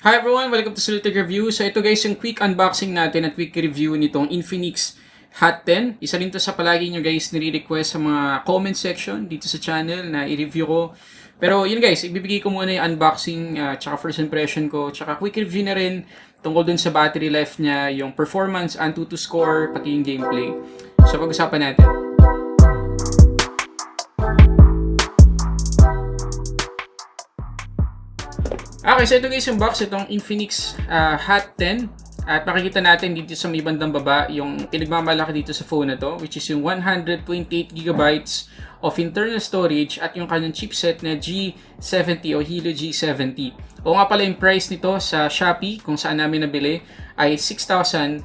Hi everyone! Welcome to Sulit Review. So ito guys yung quick unboxing natin at quick review nitong Infinix Hot 10. Isa rin to sa palagi nyo guys nire-request sa mga comment section dito sa channel na i-review ko. Pero yun guys, ibibigay ko muna yung unboxing, tsaka first impression ko, tsaka quick review na rin tungkol dun sa battery life niya, yung performance, Antutu score, pati yung gameplay. So pag-usapan natin. Okay, so ito guys yung box, itong Infinix Hot 10. At makikita natin dito sa may bandang baba yung pinagmamalaki dito sa phone na to, which is yung 128GB of internal storage at yung kanyang chipset na G70 o Helio G70. O nga pala yung price nito sa Shopee, kung saan namin nabili, ay 6,990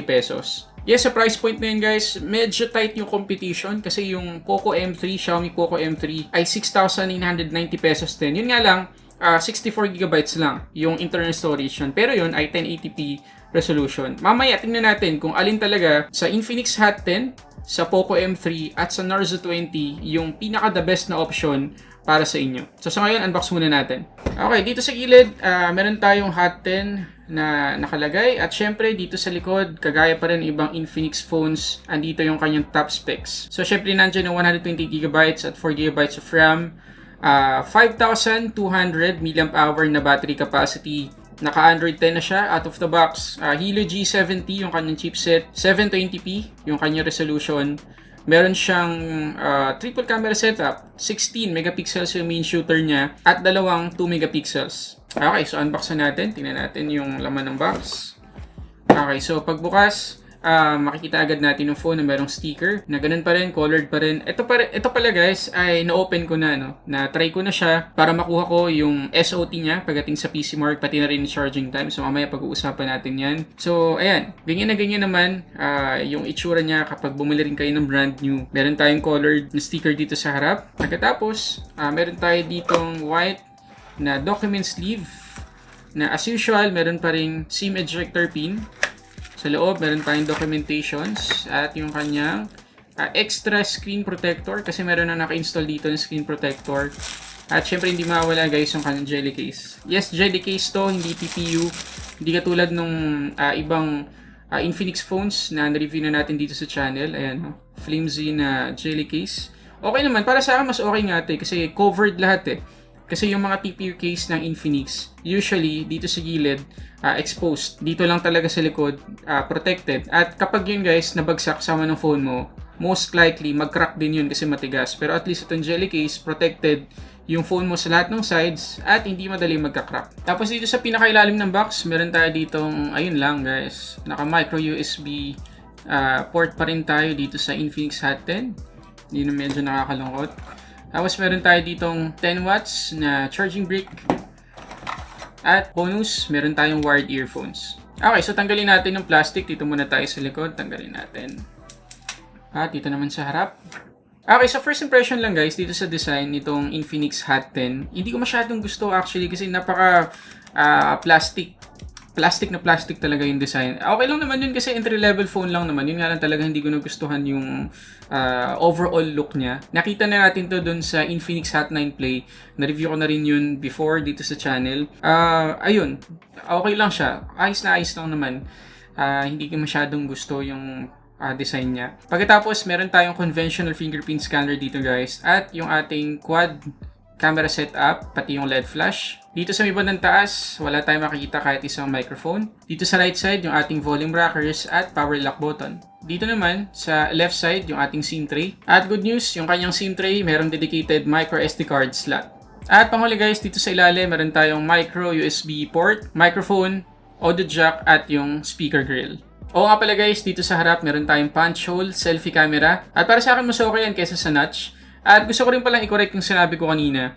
pesos. Yes, sa price point na yun guys, medyo tight yung competition kasi yung Poco M3, Xiaomi Poco M3 ay 6,990 pesos din. Yun nga lang, 64GB lang yung internal storage yun. Pero yun ay 1080p resolution. Mamaya tingnan natin kung alin talaga sa Infinix Hot 10, sa Poco M3 at sa Narzo 20 yung pinaka the best na option para sa inyo. So sa ngayon, unbox muna natin. Okay, dito sa gilid, meron tayong Hot 10 na nakalagay. At syempre, dito sa likod, kagaya pa rin ibang Infinix phones, andito yung kanyang top specs. So syempre, nandiyan yung 120GB at 4GB of RAM. 5,200 mAh na battery capacity. Naka-Android 10 na siya out of the box. Helio G70 yung kanyang chipset. 720p yung kanyang resolution. Meron siyang triple camera setup. 16 megapixels yung main shooter niya at dalawang 2 megapixels. Okay, so unbox na natin. Tingnan natin yung laman ng box. Okay, so pagbukas, makikita agad natin yung phone na merong sticker na ganun pa rin, colored pa rin. Ito pala guys ay na-open ko na, no? Na-try ko na siya para makuha ko yung SOT niya pagdating sa PC Mark, pati na rin yung charging time. So mamaya pag-uusapan natin yan. So ayan, ganyan na ganyan naman yung itsura niya kapag bumili rin kayo ng brand new. Meron tayong colored na sticker dito sa harap. Pagkatapos, meron tayo ditong white na document sleeve na as usual, meron pa ring SIM ejector pin. Sa loob, meron tayong documentations at yung kanyang extra screen protector kasi meron na naka-install dito ng screen protector. At syempre, hindi mawala guys yung kanyang jelly case. Yes, jelly case to, hindi TPU. Hindi katulad nung ibang Infinix phones na na-review na natin dito sa channel. Ayan, flimsy na jelly case. Okay naman, para sa akin mas okay nga ito kasi covered lahat eh. Kasi yung mga TPU case ng Infinix, usually dito sa gilid, exposed. Dito lang talaga sa likod, protected. At kapag yun guys, nabagsak sama ng phone mo, most likely mag-crack din yun kasi matigas. Pero at least itong jelly case, protected yung phone mo sa lahat ng sides at hindi madali magka-crack. Tapos dito sa pinakailalim ng box, meron tayo ditong, ayun lang guys, naka micro USB port pa rin tayo dito sa Infinix Hot 10. Yun ang medyo nakakalungkot. Tapos meron tayo ditong 10 watts na charging brick. At bonus, meron tayong wired earphones. Okay, so tanggalin natin yung plastic. Dito muna tayo sa likod. Tanggalin natin. At dito naman sa harap. Okay, so first impression lang guys, dito sa design nitong Infinix Hot 10. Hindi ko masyadong gusto actually kasi napaka plastic na plastic talaga yung design. Okay lang naman yun kasi entry-level phone lang naman. Yun nga lang talaga hindi ko nagustuhan yung overall look niya. Nakita na natin to dun sa Infinix Hot 9 Play. Na-review ko na rin yun before dito sa channel. Ayun, okay lang siya. Ayos na ayos lang naman. Hindi ko masyadong gusto yung design niya. Pagkatapos, meron tayong conventional fingerprint scanner dito guys. At yung ating quad camera setup, pati yung LED flash. Dito sa may bandang taas, wala tayong makikita kahit isang microphone. Dito sa right side, yung ating volume rockers at power lock button. Dito naman, sa left side, yung ating SIM tray. At good news, yung kanyang SIM tray, merong dedicated micro SD card slot. At panghuli guys, dito sa ilalim, meron tayong micro USB port, microphone, audio jack, at yung speaker grill. Oo nga pala guys, dito sa harap, meron tayong punch hole, selfie camera. At para sa akin, mas okay yan kaysa sa notch. At gusto ko rin palang i-correct yung sinabi ko kanina.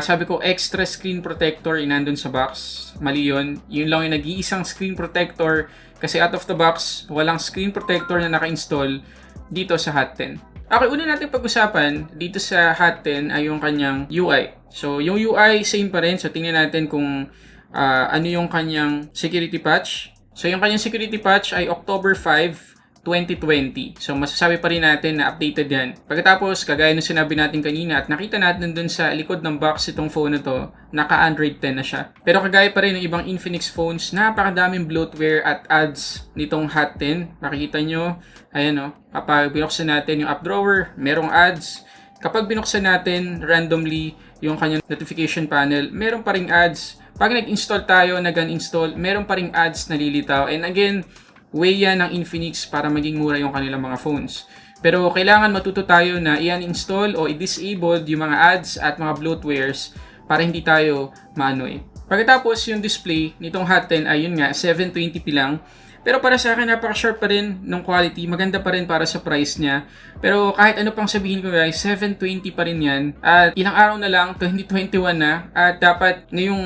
Sabi ko extra screen protector nandun sa box. Mali yun. Yun lang yung nag-iisang screen protector kasi out of the box, walang screen protector na naka-install dito sa Hot 10. Okay, una natin pag-usapan dito sa Hot 10 ay yung kanyang UI. So, yung UI same pa rin. So, tingnan natin kung ano yung kanyang security patch. So, yung kanyang security patch ay October 5, 2020. So masasabi pa rin natin na updated yan. Pagkatapos, kagaya ng sinabi natin kanina at nakita natin dun sa likod ng box itong phone na to, naka-Android 10 na siya. Pero kagaya pa rin ng ibang Infinix phones, napakadaming bloatware at ads nitong Hot 10. Makikita nyo, ayan o, kapag binuksan natin yung app drawer, merong ads. Kapag binuksan natin randomly yung kanyang notification panel, meron pa ring ads. Pag nag-install tayo, nag-uninstall, meron pa ring ads na lilitaw. And again, way yan ng Infinix para maging mura yung kanilang mga phones. Pero kailangan matuto tayo na i-uninstall o i-disable yung mga ads at mga bloatwares para hindi tayo maanoy. Pagkatapos yung display nitong Hot 10 ay yun nga 720p lang. Pero para sa akin napaka-sharp pa rin ng quality, maganda pa rin para sa price niya. Pero kahit ano pang sabihin ko guys, 720 pa rin yan. At ilang araw na lang, 2021 na. At dapat ngayong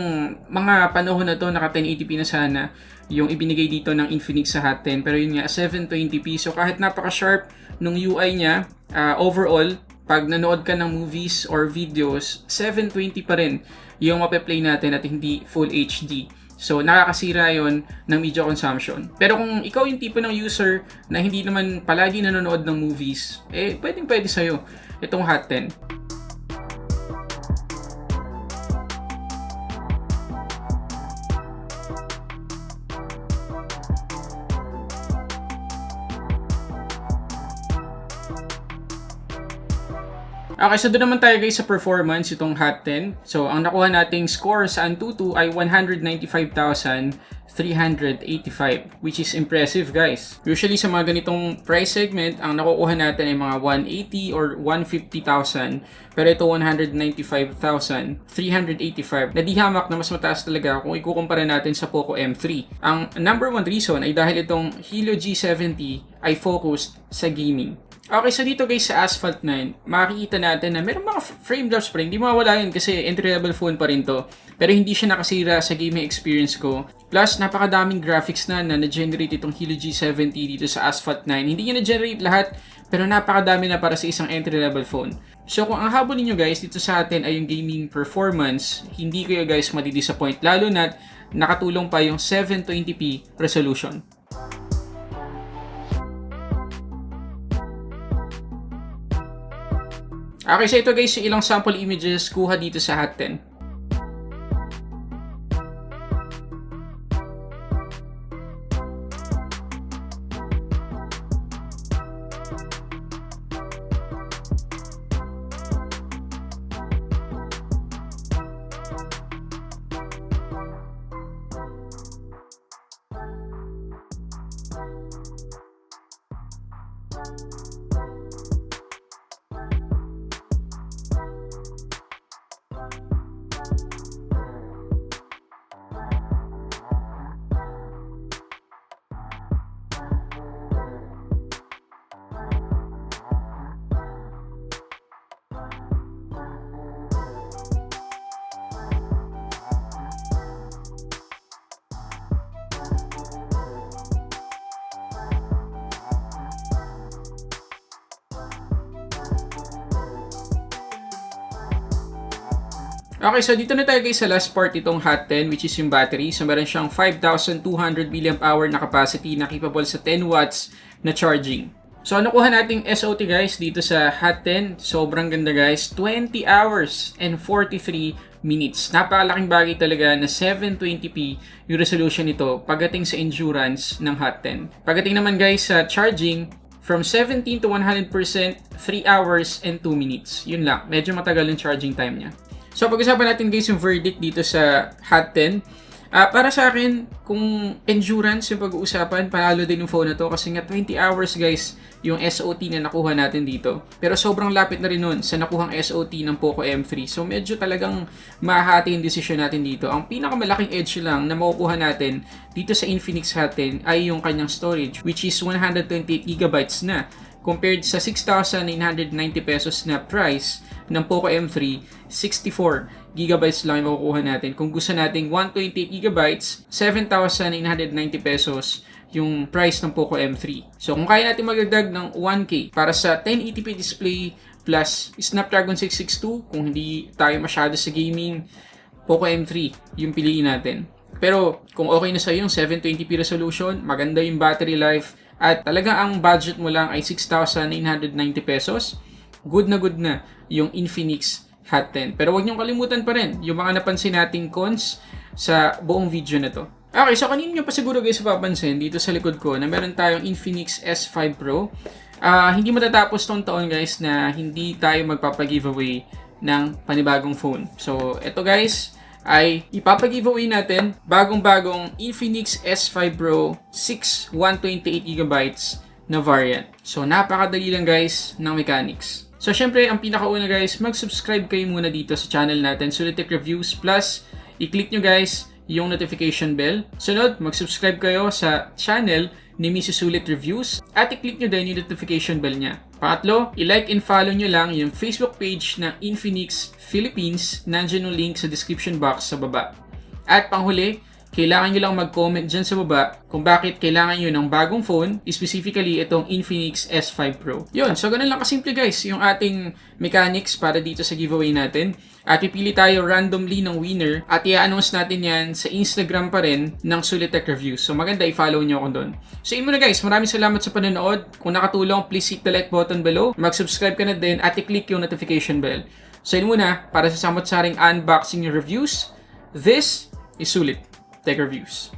mga panahon na to, naka 1080p na sana yung ibinigay dito ng Infinix sa Hot 10. Pero yun nga, 720p. So kahit napaka-sharp nung UI niya, overall, pag nanood ka ng movies or videos, 720 pa rin yung mape-play natin at hindi Full HD. So nakakasira yon ng media consumption. Pero kung ikaw yung tipo ng user na hindi naman palagi nanonood ng movies, pwedeng-pwede sa'yo itong Hot 10. Okay, so doon naman tayo guys sa performance itong Hot 10. So, ang nakuha nating score sa Antutu ay 195,385, which is impressive guys. Usually sa mga ganitong price segment, ang nakukuha natin ay mga 180 or 150,000. Pero ito 195,385. Nadihamak na mas mataas talaga kung ikukumpara natin sa Poco M3. Ang number one reason ay dahil itong Helio G70 ay focused sa gaming. Okay, so dito guys sa Asphalt 9, makikita natin na meron mga frame drops pa rin. Hindi mawala yun kasi entry-level phone pa rin to. Pero hindi siya nakasira sa gaming experience ko. Plus, napakadaming graphics na na-generate itong Helio G70 dito sa Asphalt 9. Hindi niya na-generate lahat, pero napakadami na para sa isang entry-level phone. So kung ang habol niyo guys dito sa atin ay yung gaming performance, hindi kayo guys madi-disappoint. Lalo na nakatulong pa yung 720p resolution. Okay, so ito guys yung ilang sample images kuha dito sa Hot 10. Okay, so dito na tayo guys sa last part itong Hot 10, which is yung battery. So meron siyang 5,200 mAh na capacity na capable sa 10 watts na charging. So ano kuha nating SOT guys dito sa Hot 10? Sobrang ganda guys, 20 hours and 43 minutes. Napakalaking bagay talaga na 720p yung resolution nito pagdating sa endurance ng Hot 10. Pagdating naman guys sa charging, from 17 to 100%, 3 hours and 2 minutes. Yun lang, medyo matagal yung charging time niya. So pag-usapan natin guys yung verdict dito sa Hot 10. Para sa akin, kung endurance yung pag-uusapan, panalo din yung phone na to kasi nga 20 hours guys yung SOT na nakuha natin dito. Pero sobrang lapit na rin nun sa nakuhang SOT ng Poco M3. So medyo talagang mahahati yung decision natin dito. Ang pinakamalaking edge lang na makukuha natin dito sa Infinix Hot 10 ay yung kanyang storage, which is 128GB na. Compared sa 6,990 pesos na price ng Poco M3, 64GB lang yung makukuha natin. Kung gusto nating 128GB, 7,990 pesos yung price ng Poco M3. So kung kaya natin magdagdag ng 1K para sa 1080p display plus Snapdragon 662, kung hindi tayo masyado sa gaming, Poco M3 yung piliin natin. Pero kung okay na sa yung 720p resolution, maganda yung battery life, at talaga ang budget mo lang ay 6,990 pesos, good na yung Infinix Hot 10. Pero wag niyong kalimutan pa rin yung mga napansin nating cons sa buong video na to. Okay, so kanina nyo pa siguro guys papansin dito sa likod ko na meron tayong Infinix S5 Pro. Hindi matatapos tong taon guys na hindi tayo magpapag-giveaway ng panibagong phone. So, eto guys ay ipapag-giveaway natin bagong-bagong Infinix S5 Pro 6 128GB na variant. So, napakadali lang guys ng mechanics. So, syempre, ang pinakauna guys, mag-subscribe kayo muna dito sa channel natin, Sulit Tech Reviews, plus i-click nyo guys yung notification bell. Sunod, mag-subscribe kayo sa channel ni Mrs. Sulit Reviews at i-click nyo din yung notification bell niya. Pangatlo, i-like and follow nyo lang yung Facebook page ng Infinix Philippines. Nandiyan yung link sa description box sa baba. At panghuli, kailangan nyo lang mag-comment dyan sa baba kung bakit kailangan nyo ng bagong phone, specifically itong Infinix S5 Pro. Yun, so ganun lang kasimple guys yung ating mechanics para dito sa giveaway natin. At pipili tayo randomly ng winner at i-announce natin yan sa Instagram pa rin ng Sulit Tech Reviews. So maganda i-follow nyo ako doon. So yun muna guys, maraming salamat sa panonood. Kung nakatulong, please hit the like button below. Mag-subscribe ka na din at i-click yung notification bell. So yun muna, para sa samot-saring unboxing reviews, this is Sulit Tech Reviews.